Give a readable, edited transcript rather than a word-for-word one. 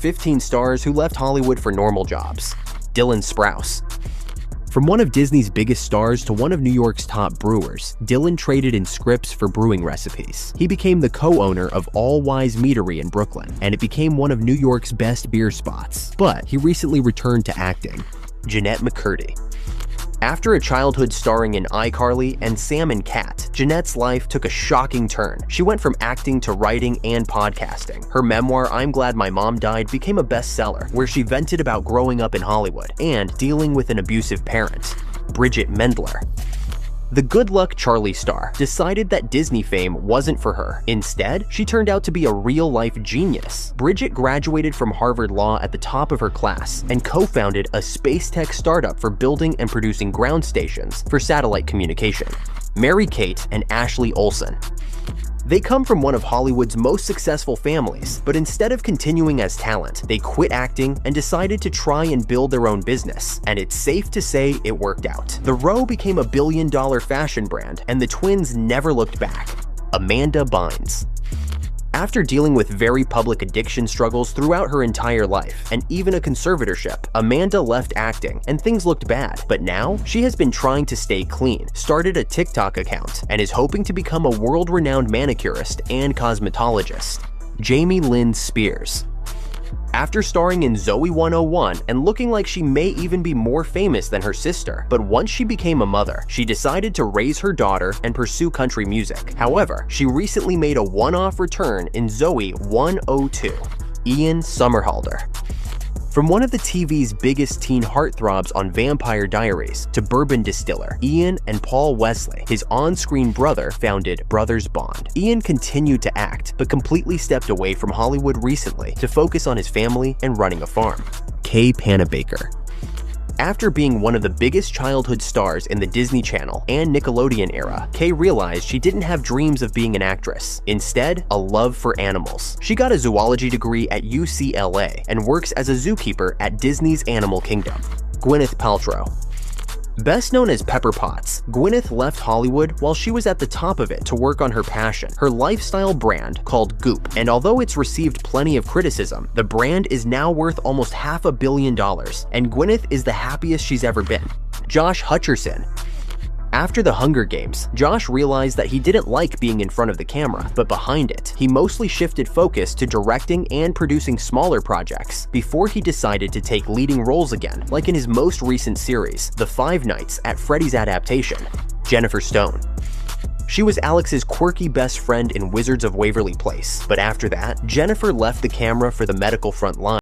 15 stars who left Hollywood for normal jobs. Dylan Sprouse. From one of Disney's biggest stars to one of New York's top brewers, Dylan traded in scripts for brewing recipes. He became the co-owner of All Wise Meadery in Brooklyn, and it became one of New York's best beer spots. But he recently returned to acting. Jeanette McCurdy. After a childhood starring in iCarly and Sam and Cat, Jeanette's life took a shocking turn. She went from acting to writing and podcasting. Her memoir, I'm Glad My Mom Died, became a bestseller, where she vented about growing up in Hollywood and dealing with an abusive parent. Bridget Mendler. The Good Luck Charlie star decided that Disney fame wasn't for her. Instead, she turned out to be a real-life genius. Bridget graduated from Harvard Law at the top of her class and co-founded a space tech startup for building and producing ground stations for satellite communication. Mary-Kate and Ashley Olsen. They come from one of Hollywood's most successful families, but instead of continuing as talent, they quit acting and decided to try and build their own business, and it's safe to say it worked out. The Row became a billion-dollar fashion brand, and the twins never looked back. Amanda Bynes. After dealing with very public addiction struggles throughout her entire life, and even a conservatorship, Amanda left acting and things looked bad. But now, she has been trying to stay clean, started a TikTok account, and is hoping to become a world-renowned manicurist and cosmetologist. Jamie Lynn Spears. After starring in Zoe 101 and looking like she may even be more famous than her sister, but once she became a mother, she decided to raise her daughter and pursue country music. However, she recently made a one-off return in Zoe 102. Ian Somerhalder. From one of the TV's biggest teen heartthrobs on Vampire Diaries to bourbon distiller, Ian and Paul Wesley, his on-screen brother, founded Brothers Bond. Ian continued to act, but completely stepped away from Hollywood recently to focus on his family and running a farm. Kay Panabaker. After being one of the biggest childhood stars in the Disney Channel and Nickelodeon era, Kay realized she didn't have dreams of being an actress. Instead, a love for animals. She got a zoology degree at UCLA and works as a zookeeper at Disney's Animal Kingdom. Gwyneth Paltrow. Best known as Pepper Potts, Gwyneth left Hollywood while she was at the top of it to work on her passion, her lifestyle brand called Goop. And although it's received plenty of criticism, the brand is now worth almost $500 million, and Gwyneth is the happiest she's ever been. Josh Hutcherson. After the Hunger Games, Josh realized that he didn't like being in front of the camera, but behind it. He mostly shifted focus to directing and producing smaller projects before he decided to take leading roles again, like in his most recent series, The Five Nights at Freddy's adaptation. Jennifer Stone. She was Alex's quirky best friend in Wizards of Waverly Place, but after that, Jennifer left the camera for the medical front line.